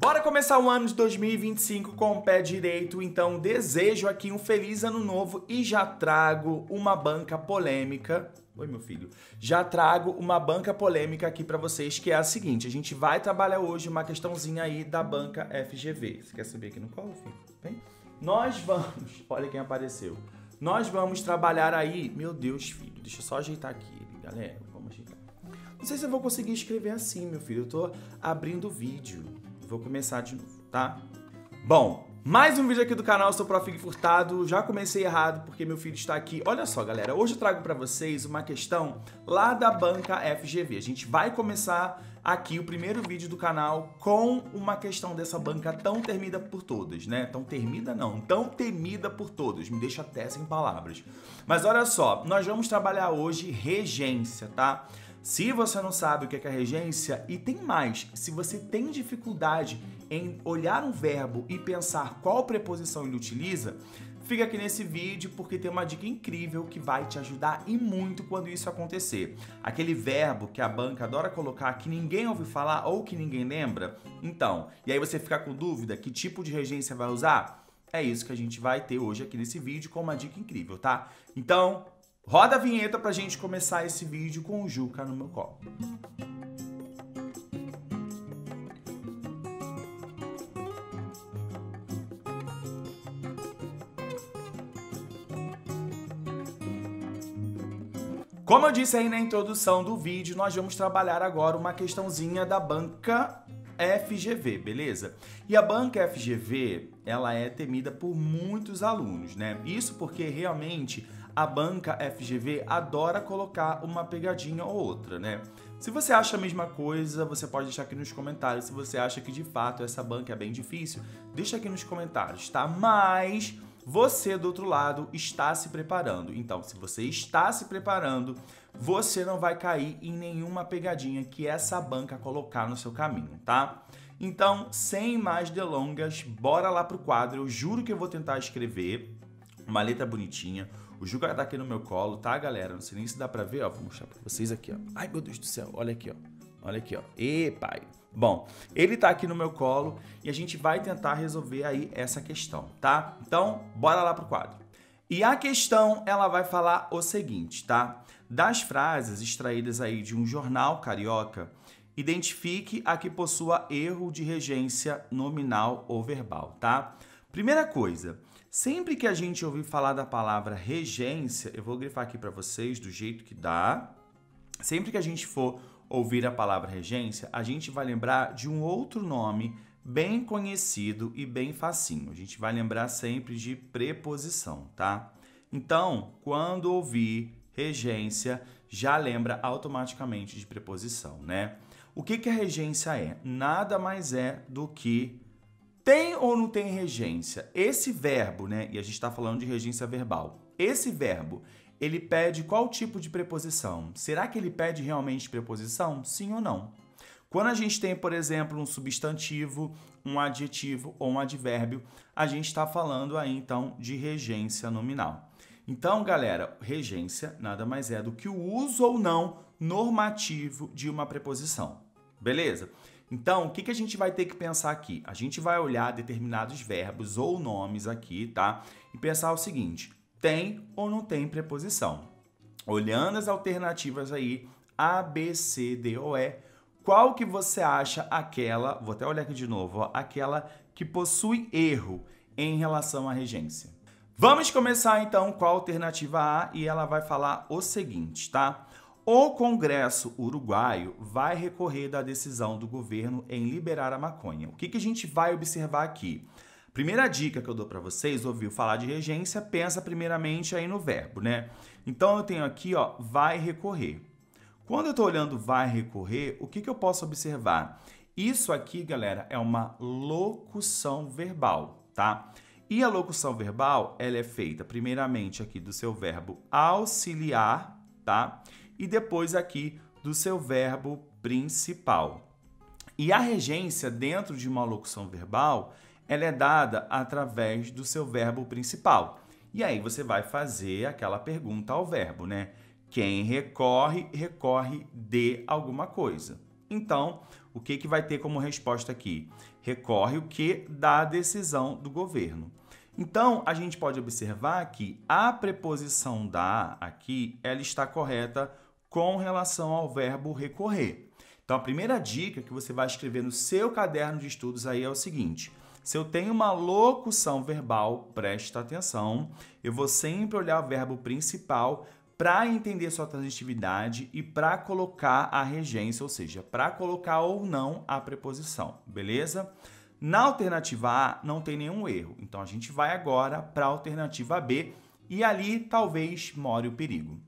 Bora começar o ano de 2025 com o pé direito, então desejo aqui um feliz ano novo e já trago uma banca polêmica. Oi, meu filho. Já trago uma banca polêmica aqui pra vocês, que é a seguinte: a gente vai trabalhar hoje uma questãozinha aí da banca FGV. Você quer subir aqui no colo, filho? Vem. Nós vamos... Olha quem apareceu. Nós vamos trabalhar aí... Meu Deus, filho. Deixa eu só ajeitar aqui, galera. Vamos ajeitar. Não sei se eu vou conseguir escrever assim, meu filho. Eu tô abrindo o vídeo. Vou começar de novo, tá? Bom, mais um vídeo aqui do canal, eu sou o Prof. Gui Furtado. Já comecei errado porque meu filho está aqui. Olha só, galera, hoje eu trago para vocês uma questão lá da banca FGV. A gente vai começar aqui o primeiro vídeo do canal com uma questão dessa banca tão temida por todas, né? Tão temida não, tão temida por todos. Me deixa até sem palavras. Mas olha só, nós vamos trabalhar hoje regência, tá? Se você não sabe o que é regência, e tem mais, se você tem dificuldade em olhar um verbo e pensar qual preposição ele utiliza, fica aqui nesse vídeo porque tem uma dica incrível que vai te ajudar e muito quando isso acontecer. Aquele verbo que a banca adora colocar, que ninguém ouve falar ou que ninguém lembra, então, e aí você fica com dúvida que tipo de regência vai usar? É isso que a gente vai ter hoje aqui nesse vídeo com uma dica incrível, tá? Então... roda a vinheta pra gente começar esse vídeo com o Juca no meu colo. Como eu disse aí na introdução do vídeo, nós vamos trabalhar agora uma questãozinha da banca FGV, beleza? E a banca FGV, ela é temida por muitos alunos, né? Isso porque realmente a banca FGV adora colocar uma pegadinha ou outra, né? Se você acha a mesma coisa, você pode deixar aqui nos comentários. Se você acha que de fato essa banca é bem difícil, deixa aqui nos comentários, tá? Mas você do outro lado está se preparando. Então, se você está se preparando, você não vai cair em nenhuma pegadinha que essa banca colocar no seu caminho, tá? Então, sem mais delongas, bora lá pro quadro. Eu juro que eu vou tentar escrever uma letra bonitinha. O Juca tá aqui no meu colo, tá, galera? Não sei nem se dá pra ver, ó. Vou mostrar pra vocês aqui, ó. Ai, meu Deus do céu. Olha aqui, ó. Olha aqui, ó. Ê, pai. Bom, ele tá aqui no meu colo e a gente vai tentar resolver aí essa questão, tá? Então, bora lá pro quadro. E a questão, ela vai falar o seguinte, tá? Das frases extraídas aí de um jornal carioca, identifique a que possua erro de regência nominal ou verbal, tá? Primeira coisa, sempre que a gente ouvir falar da palavra regência, eu vou grifar aqui para vocês do jeito que dá. Sempre que a gente for ouvir a palavra regência, a gente vai lembrar de um outro nome bem conhecido e bem facinho. A gente vai lembrar sempre de preposição, tá? Então, quando ouvir regência, já lembra automaticamente de preposição, né? O que a regência é? Nada mais é do que tem ou não tem regência? Esse verbo, né? E a gente está falando de regência verbal. Esse verbo, ele pede qual tipo de preposição? Será que ele pede realmente preposição? Sim ou não? Quando a gente tem, por exemplo, um substantivo, um adjetivo ou um advérbio, a gente está falando aí, então, de regência nominal. Então, galera, regência nada mais é do que o uso ou não normativo de uma preposição. Beleza? Então, o que a gente vai ter que pensar aqui? A gente vai olhar determinados verbos ou nomes aqui, tá? E pensar o seguinte: tem ou não tem preposição? Olhando as alternativas aí, A, B, C, D ou E, qual que você acha aquela, vou até olhar aqui de novo, ó, aquela que possui erro em relação à regência? Vamos começar então com a alternativa A e ela vai falar o seguinte, tá? O Congresso uruguaio vai recorrer da decisão do governo em liberar a maconha. O que a gente vai observar aqui? Primeira dica que eu dou para vocês, ouviu falar de regência, pensa primeiramente aí no verbo, né? Então eu tenho aqui, ó, vai recorrer. Quando eu estou olhando vai recorrer, o que eu posso observar? Isso aqui, galera, é uma locução verbal, tá? E a locução verbal, ela é feita primeiramente aqui do seu verbo auxiliar, tá? E depois aqui do seu verbo principal. E a regência dentro de uma locução verbal, ela é dada através do seu verbo principal. E aí você vai fazer aquela pergunta ao verbo, né? Quem recorre, recorre de alguma coisa. Então, o que vai ter como resposta aqui? Recorre o quê? Da decisão do governo. Então, a gente pode observar que a preposição da aqui, ela está correta com relação ao verbo recorrer. Então, a primeira dica que você vai escrever no seu caderno de estudos aí é o seguinte: se eu tenho uma locução verbal, presta atenção, eu vou sempre olhar o verbo principal para entender sua transitividade e para colocar a regência, ou seja, para colocar ou não a preposição, beleza? Na alternativa A não tem nenhum erro, então a gente vai agora para a alternativa B e ali talvez more o perigo.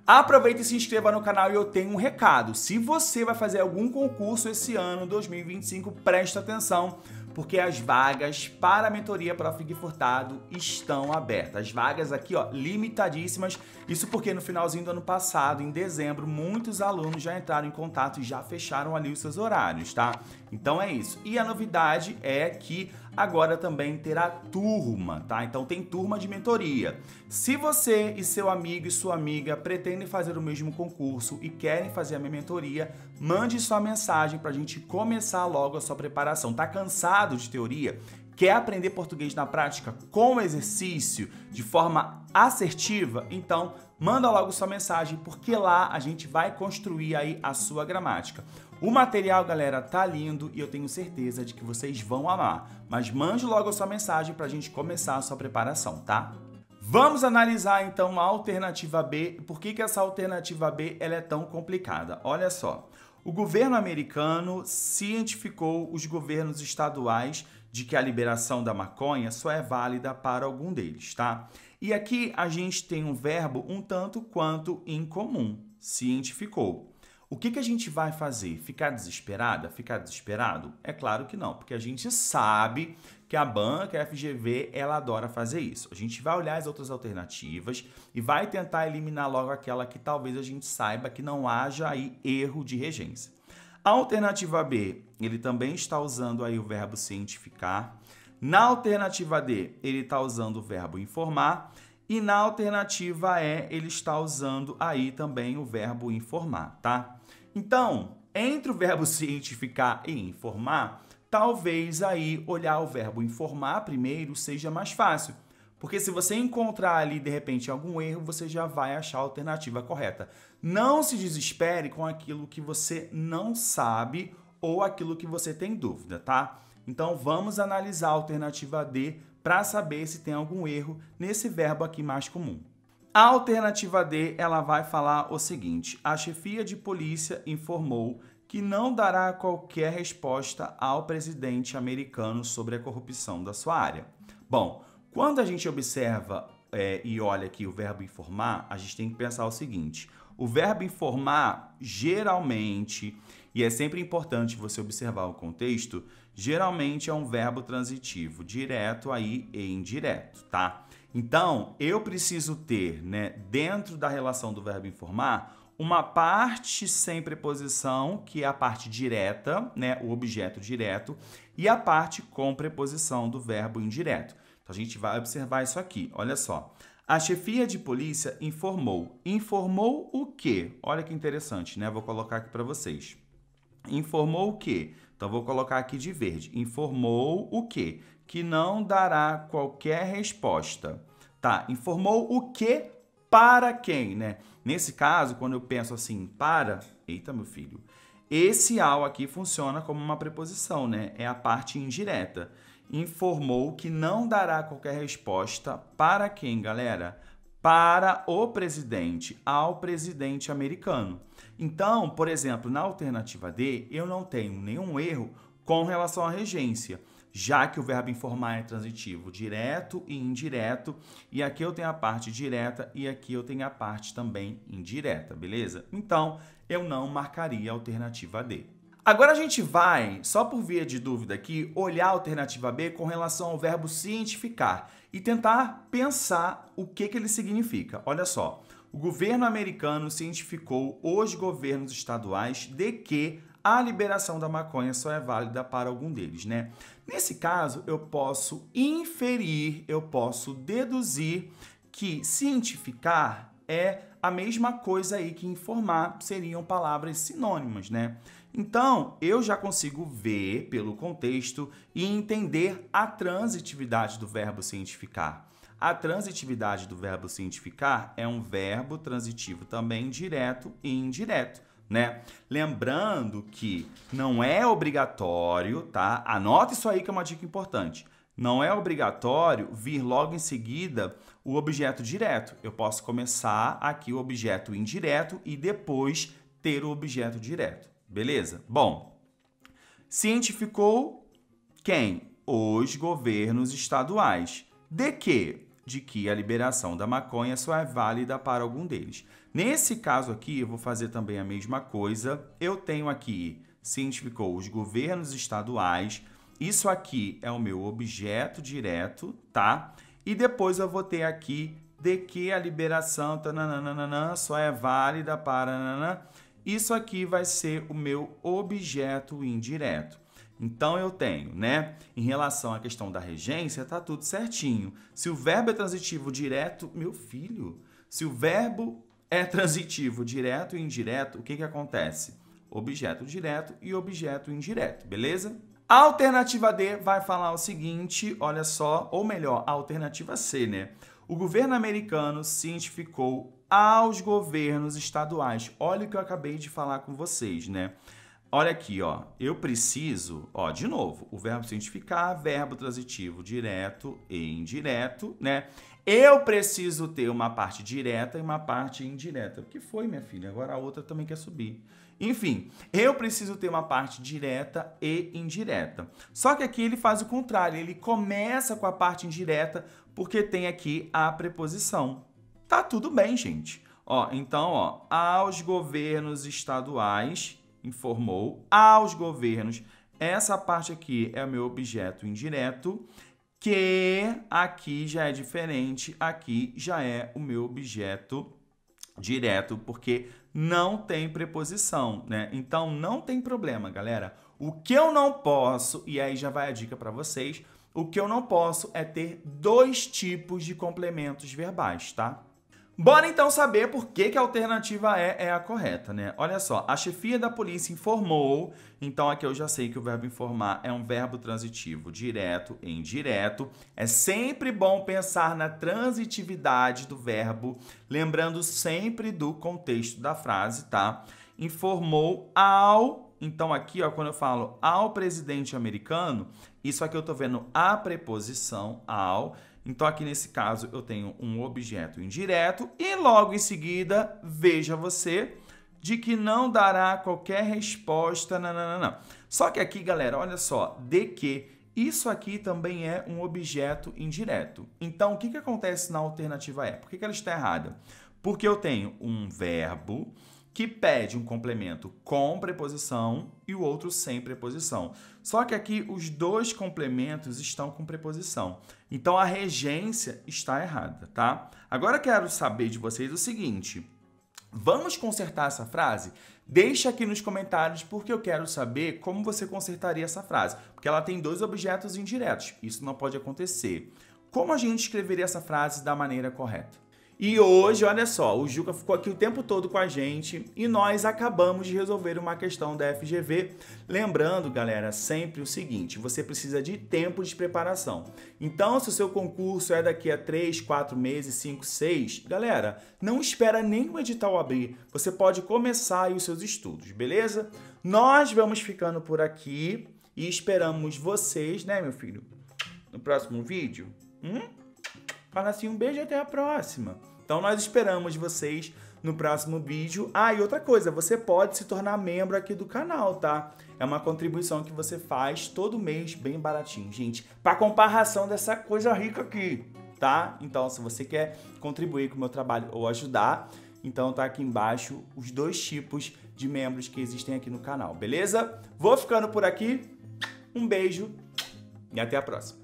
Aproveita e se inscreva no canal e eu tenho um recado. Se você vai fazer algum concurso esse ano, 2025, presta atenção, porque as vagas para a mentoria Prof. Gui Furtado estão abertas. As vagas aqui, ó, limitadíssimas. Isso porque no finalzinho do ano passado, em dezembro, muitos alunos já entraram em contato e já fecharam ali os seus horários, tá? Então é isso. E a novidade é que agora também terá turma, tá? Então tem turma de mentoria. Se você e seu amigo e sua amiga pretendem fazer o mesmo concurso e querem fazer a minha mentoria, mande sua mensagem para a gente começar logo a sua preparação. Tá cansado de teoria? Quer aprender português na prática com exercício, de forma assertiva? Então, manda logo sua mensagem, porque lá a gente vai construir aí a sua gramática. O material, galera, tá lindo e eu tenho certeza de que vocês vão amar. Mas mande logo a sua mensagem para a gente começar a sua preparação, tá? Vamos analisar, então, a alternativa B. Por que essa alternativa B ela é tão complicada? Olha só. O governo americano cientificou os governos estaduais de que a liberação da maconha só é válida para algum deles, tá? E aqui a gente tem um verbo um tanto quanto incomum, cientificou. O que a gente vai fazer? Ficar desesperada? Ficar desesperado? É claro que não, porque a gente sabe que a banca FGV, ela adora fazer isso. A gente vai olhar as outras alternativas e vai tentar eliminar logo aquela que talvez a gente saiba que não haja aí erro de regência. A alternativa B, ele também está usando aí o verbo cientificar. Na alternativa D, ele está usando o verbo informar. E na alternativa E, ele está usando aí também o verbo informar, tá? Então, entre o verbo cientificar e informar, talvez aí olhar o verbo informar primeiro seja mais fácil. Porque se você encontrar ali, de repente, algum erro, você já vai achar a alternativa correta. Não se desespere com aquilo que você não sabe ou aquilo que você tem dúvida, tá? Então, vamos analisar a alternativa D para saber se tem algum erro nesse verbo aqui mais comum. A alternativa D, ela vai falar o seguinte: a chefia de polícia informou que não dará qualquer resposta ao presidente americano sobre a corrupção da sua área. Bom, quando a gente observa e olha aqui o verbo informar, a gente tem que pensar o seguinte: o verbo informar, geralmente, e é sempre importante você observar o contexto, geralmente é um verbo transitivo, direto aí e indireto, tá? Então, eu preciso ter, né, dentro da relação do verbo informar, uma parte sem preposição, que é a parte direta, né, o objeto direto, e a parte com preposição do verbo indireto. Então, a gente vai observar isso aqui, olha só. A chefia de polícia informou. Informou o quê? Olha que interessante, né? Vou colocar aqui para vocês. Informou o quê? Então, vou colocar aqui de verde. Informou o quê? Que não dará qualquer resposta. Tá, informou o quê para quem, né? Nesse caso, quando eu penso assim, para... Eita, meu filho. Esse ao aqui funciona como uma preposição, né? É a parte indireta. Informou que não dará qualquer resposta para quem, galera? Para o presidente, ao presidente americano. Então, por exemplo, na alternativa D, eu não tenho nenhum erro com relação à regência, já que o verbo informar é transitivo direto e indireto, e aqui eu tenho a parte direta e aqui eu tenho a parte também indireta, beleza? Então, eu não marcaria a alternativa D. Agora a gente vai, só por via de dúvida aqui, olhar a alternativa B com relação ao verbo cientificar e tentar pensar o que ele significa. Olha só, o governo americano cientificou os governos estaduais de que a liberação da maconha só é válida para algum deles, né? Nesse caso, eu posso inferir, eu posso deduzir que cientificar é a mesma coisa aí que informar, seriam palavras sinônimas, né? Então, eu já consigo ver pelo contexto e entender a transitividade do verbo cientificar. A transitividade do verbo cientificar é um verbo transitivo também direto e indireto, né? Lembrando que não é obrigatório, tá? Anota isso aí que é uma dica importante. Não é obrigatório vir logo em seguida o objeto direto. Eu posso começar aqui o objeto indireto e depois ter o objeto direto. Beleza? Bom, cientificou quem? Os governos estaduais. De quê? De que a liberação da maconha só é válida para algum deles. Nesse caso aqui, eu vou fazer também a mesma coisa. Eu tenho aqui, cientificou os governos estaduais. Isso aqui é o meu objeto direto, tá? E depois eu vou ter aqui de que a liberação tananana, só é válida para... Nanana. Isso aqui vai ser o meu objeto indireto. Então, eu tenho, né? Em relação à questão da regência, tá tudo certinho. Se o verbo é transitivo direto, meu filho, se o verbo é transitivo direto e indireto, o que que acontece? Objeto direto e objeto indireto, beleza? A alternativa D vai falar o seguinte, olha só, ou melhor, a alternativa C, né? O governo americano cientificou aos governos estaduais. Olha o que eu acabei de falar com vocês, né? Olha aqui, ó. Eu preciso, ó, de novo, o verbo cientificar, verbo transitivo direto e indireto, né? Eu preciso ter uma parte direta e uma parte indireta. O que foi, minha filha? Agora a outra também quer subir. Enfim, eu preciso ter uma parte direta e indireta. Só que aqui ele faz o contrário, ele começa com a parte indireta porque tem aqui a preposição. Tá tudo bem, gente. Ó, então, ó, aos governos estaduais, informou, aos governos. Essa parte aqui é o meu objeto indireto, que aqui já é diferente, aqui já é o meu objeto direto, porque não tem preposição, né? Então, não tem problema, galera. O que eu não posso, e aí já vai a dica para vocês, o que eu não posso é ter dois tipos de complementos verbais, tá? Bora então saber por que a alternativa E é a correta, né? Olha só, a chefia da polícia informou, então aqui eu já sei que o verbo informar é um verbo transitivo direto e indireto. É sempre bom pensar na transitividade do verbo, lembrando sempre do contexto da frase, tá? Informou ao, então aqui, ó, quando eu falo ao presidente americano, isso aqui eu tô vendo a preposição ao. Então, aqui nesse caso, eu tenho um objeto indireto e logo em seguida, veja você, de que não dará qualquer resposta, não. Só que aqui, galera, olha só, de que isso aqui também é um objeto indireto. Então, o que acontece na alternativa E? Por que ela está errada? Porque eu tenho um verbo que pede um complemento com preposição e o outro sem preposição. Só que aqui os dois complementos estão com preposição. Então, a regência está errada, tá? Agora, eu quero saber de vocês o seguinte. Vamos consertar essa frase? Deixa aqui nos comentários porque eu quero saber como você consertaria essa frase. Porque ela tem dois objetos indiretos. Isso não pode acontecer. Como a gente escreveria essa frase da maneira correta? E hoje, olha só, o Juca ficou aqui o tempo todo com a gente e nós acabamos de resolver uma questão da FGV. Lembrando, galera, sempre o seguinte, você precisa de tempo de preparação. Então, se o seu concurso é daqui a 3, 4 meses, 5, 6, galera, não espera nem o edital abrir. Você pode começar aí os seus estudos, beleza? Nós vamos ficando por aqui e esperamos vocês, né, meu filho? No próximo vídeo. Fala assim, um beijo e até a próxima. Então, nós esperamos vocês no próximo vídeo. Ah, e outra coisa, você pode se tornar membro aqui do canal, tá? É uma contribuição que você faz todo mês, bem baratinho, gente. Para comparação dessa coisa rica aqui, tá? Então, se você quer contribuir com o meu trabalho ou ajudar, então tá aqui embaixo os dois tipos de membros que existem aqui no canal, beleza? Vou ficando por aqui. Um beijo e até a próxima.